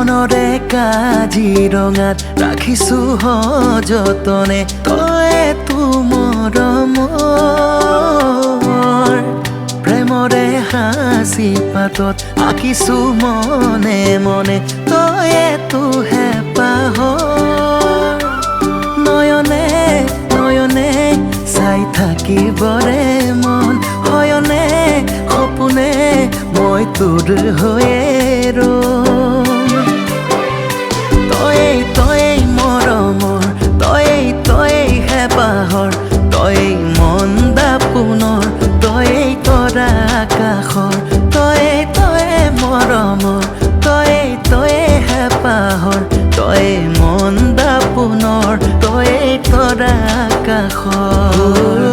মনৰে কাজিৰঙাত ৰাখিছো সযতনে কয়ে মৰমৰ প্ৰেমৰে হাঁচি পাতত আঁকিছো মনে মনে তয়ে তুহে পাহৰ নয়নে নয়নে চাই থাকিবৰে মন হয়নে সপোনে মই তোৰ হৈয়ে ৰম তয়েই মৰমৰ তয়েই হেঁপাহৰ তয়েই মন দাপোনৰ তয়েই তৰা আকাশৰ তয়ে মৰমৰ তয়ে হেঁপাহৰ তয়ে মন দাপোনৰ তয়ে তৰা আকাশৰ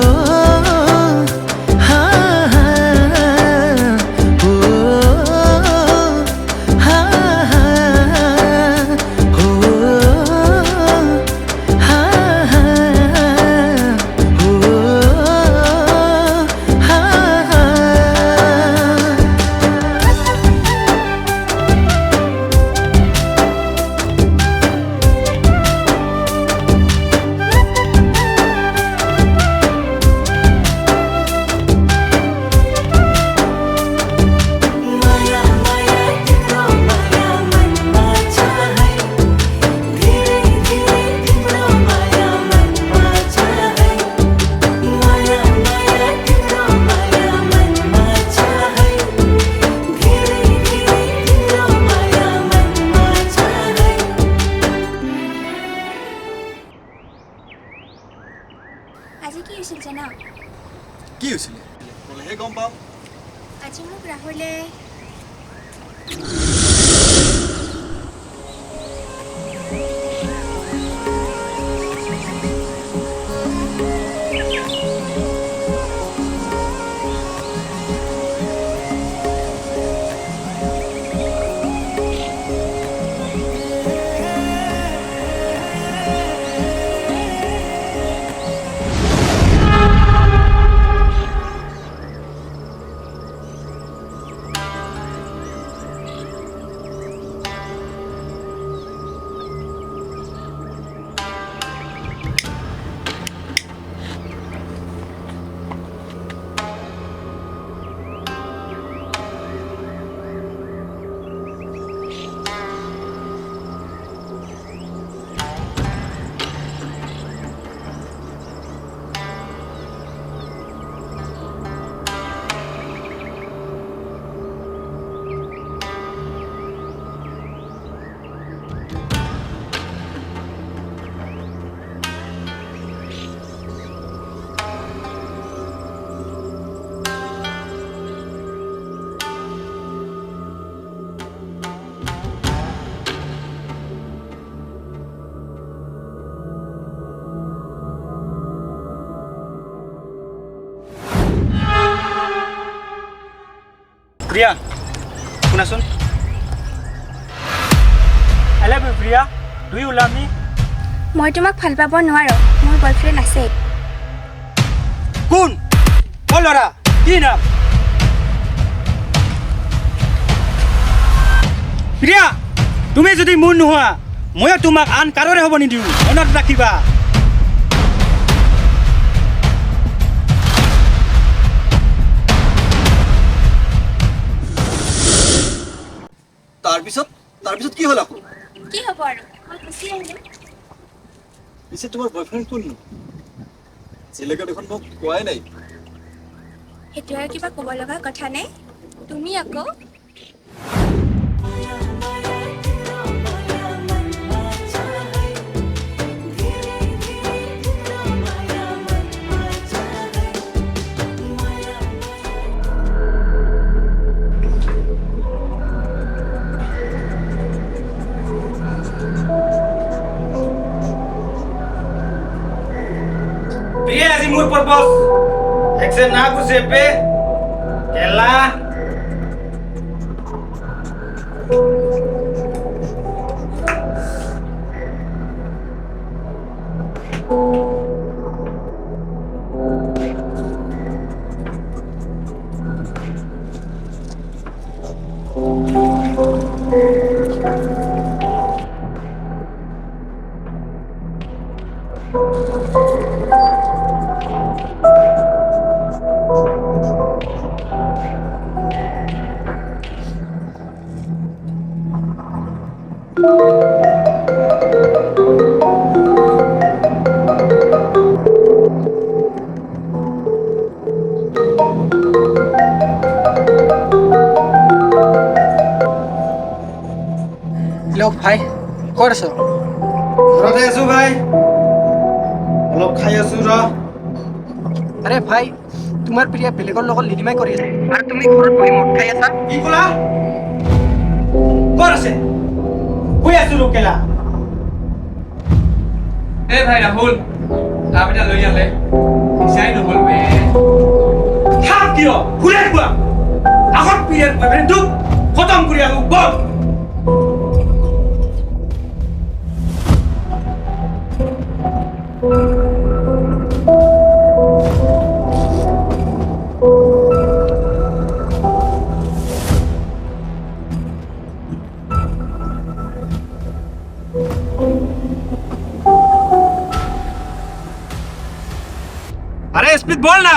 আজি কি হৈছিল জানা? কি হৈছিলে ক'লেহে গম পাম। আজি মোক ৰাহুলে প্ৰিয়া শুনাচোন I love you Priya do you love me মই তোমাক ভাল পাব নোৱাৰো মোৰ বয়ফ্ৰেণ্ড আছে কোন বলৰা কি নাম প্ৰিয়া তুমি যদি মোৰ নোহোৱা মই তোমাক আন কাৰোৰে হ'ব নিদিওঁ মনত ৰাখিবা তাৰপিছত কি হ'ল আকৌ কি হ'ব আৰু মই খুচি আহিলো পিছে তোমাৰ বয়ফ্ৰেণ্ড কোন চিলেকা দেখোন মোক কোৱাই নাই সেইটো আৰু কিবা ক'ব লগা কথা নাই তুমি আকৌ Muy por vos. Exenago CP. Que la. Hello' ভাই ক'ত আছ? ঘৰতে আছো ভাই, অলপ খাই আছো ৰ। আৰে ভাই তোমাৰ প্ৰিয়া বেলেগৰ লগত লিলিমাই কৰি আছে আৰু তুমি ঘৰত বহি মদ খাই আছা। কি ক'লা? ক'ত আছে? শুই আছো লোকেলা। এই ভাই ৰাহুল, কাম এটা লৈ আনে বিচাই নহ'ল বে। খাপ কিয় ঘূৰাই খোৱা আগত পিৰিয়ড বয়ফ্ৰেণ্ডটোক খতম কৰি আহো বল। अरे स्मित बोल ना।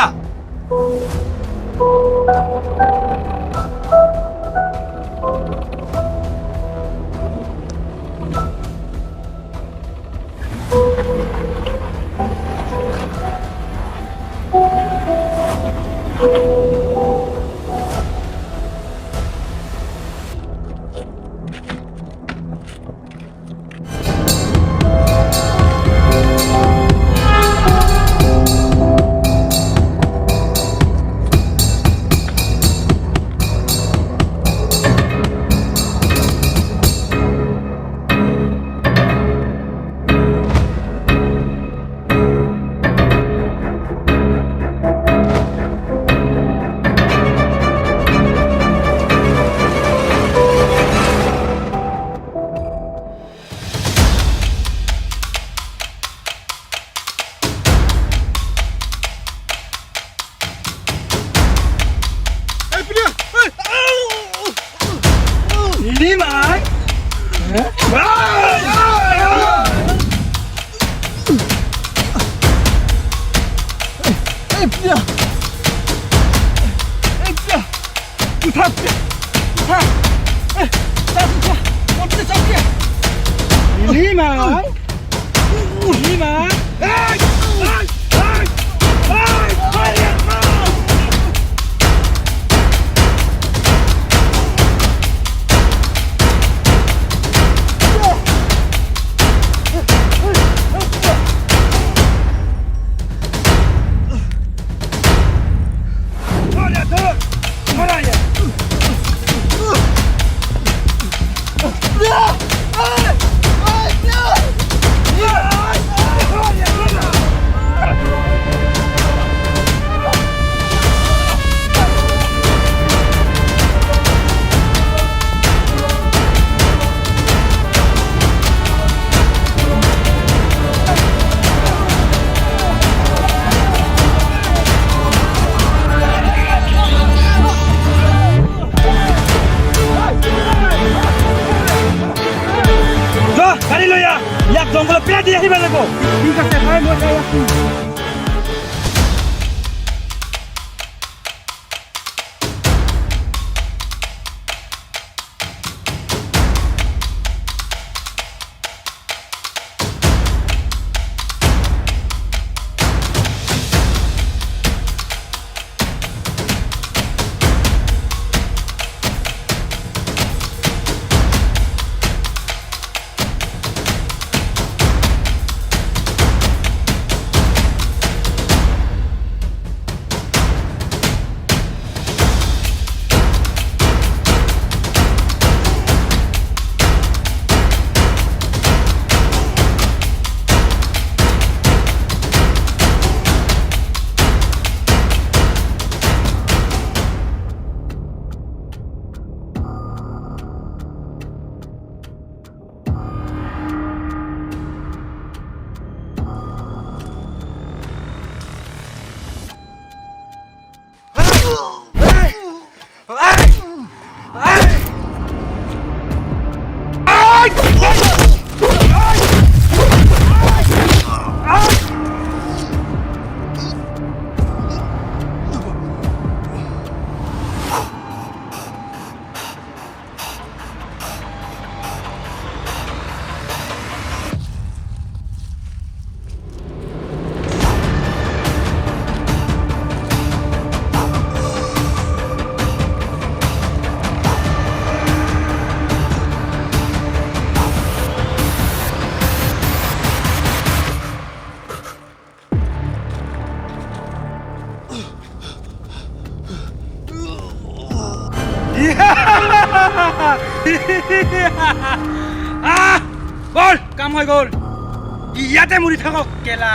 জঙ্গলত পেলাই দি আহিব লাগিব। ঠিক আছে ভাই, মই যাই আছো। বল কাম হৈ গ'ল ইয়াতে মৰি থাকক কেলা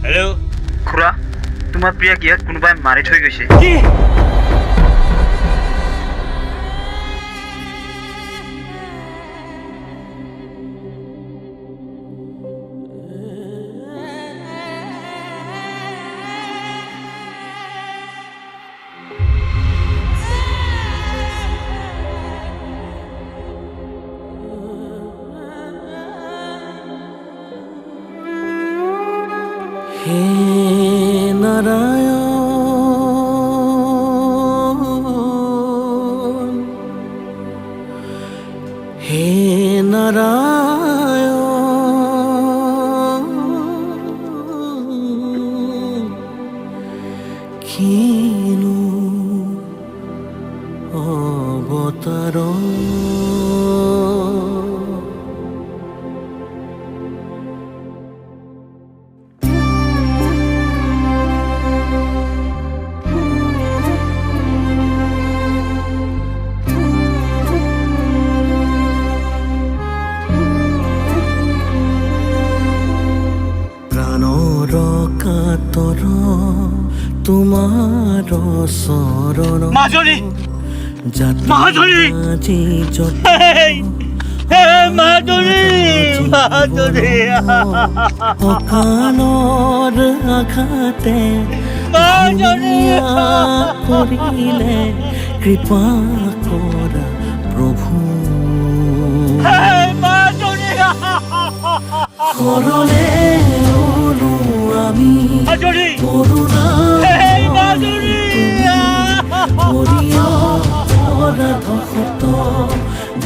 হেল্ল' খুৰা তোমাৰ প্ৰিয়া গিয়াক কোনোবাই মাৰি থৈ গৈছে কি হে নারায়ণ হে নারায়ণ কিনো অবতার কাতর তোমার শরণ মাজনী যাতে মাজনী আজি যত হে মাজনী মাজনী অকালৰ আঘাতে মাজনী কৰিলে কৃপা কৰা প্ৰভু কৰলে অনু আমি কৰুণা কৰিয়া অনাথ শত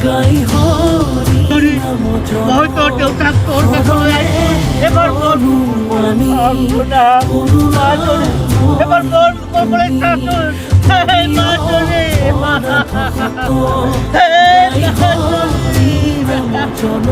গাই হৰি নাম মই তোৰ দেউতাক তোৰ কাষলৈ এবাৰ অনু আমি কৰুণা এবাৰ তোৰ কবলৈ চাচোন হে মাজনী হে জন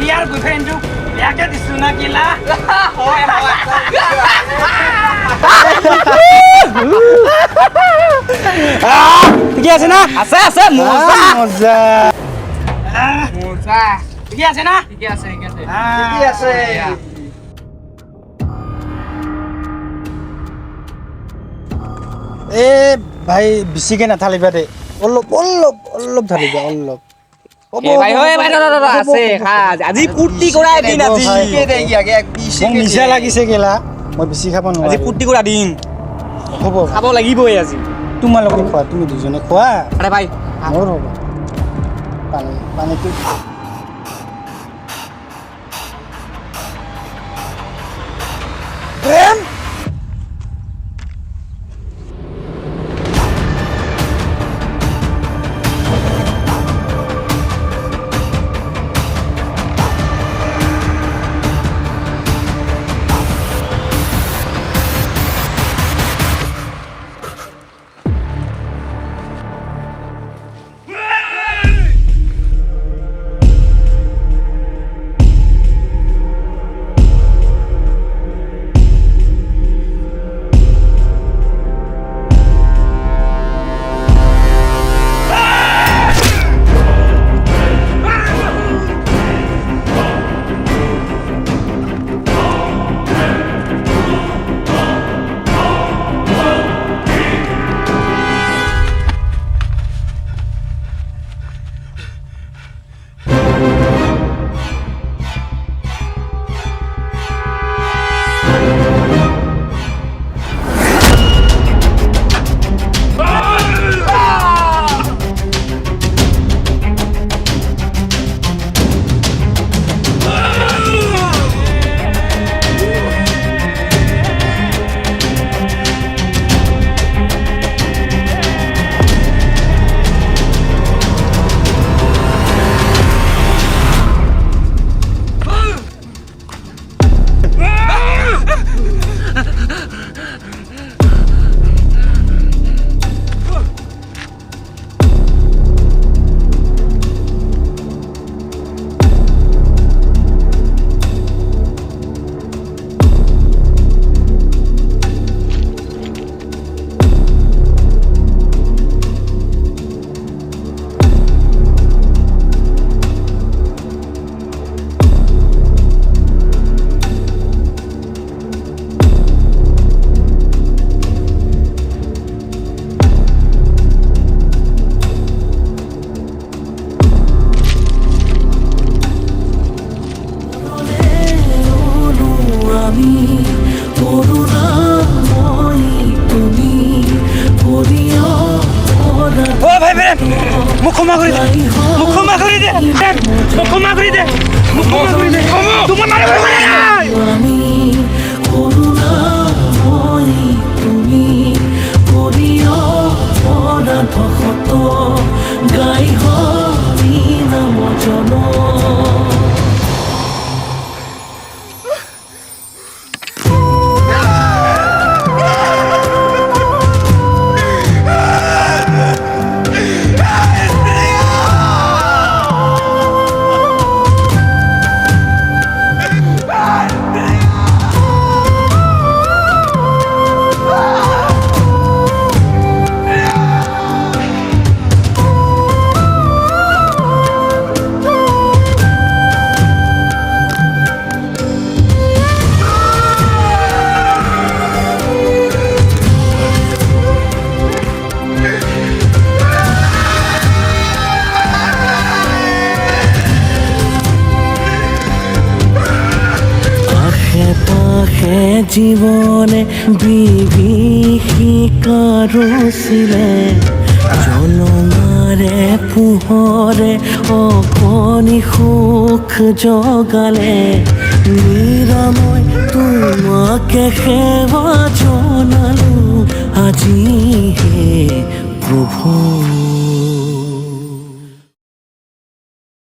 Biar boyfriend tu, biar ke disuna gila. Hoy hoy. ঠিকে আছে না? আছে আছে মজা মজা। মজা। ঠিকে আছে না? ঠিকে আছে ঠিকে আছে। ঠিকে আছে। এ ভাই বেছিকে নাথালিবা দে অলপ অলপ অলপ ঢালিবা অলপ ভাই হয় ভাই আছে খা আজি কুৰ্তি কৰাই দিন আজি কে দে আগে এক পিছে মোক নিচা লাগিছে গেলা মই বেছি খাব নোৱাৰো আজি কুৰ্তি কৰা দিন হ'ব খাব লাগিবই আজি তোমালোকে খোৱা তুমি দুজনে খোৱা আৰে ভাই মোৰ হ'ব পানী পানীটো প্ৰেম মোক ক্ষমা কৰি দে মোক ক্ষমা কৰি দে মোক ক্ষমা কৰি দে মোক ক্ষমা কৰি দে তোমাৰ মাৰিব নাই জীৱনে বিভীষিকাৰুছিলে জনমাৰে পোহৰে অকণি সুখ জগালে নিৰাময় তোমাকে সেৱা জনালো আজি হে প্ৰভু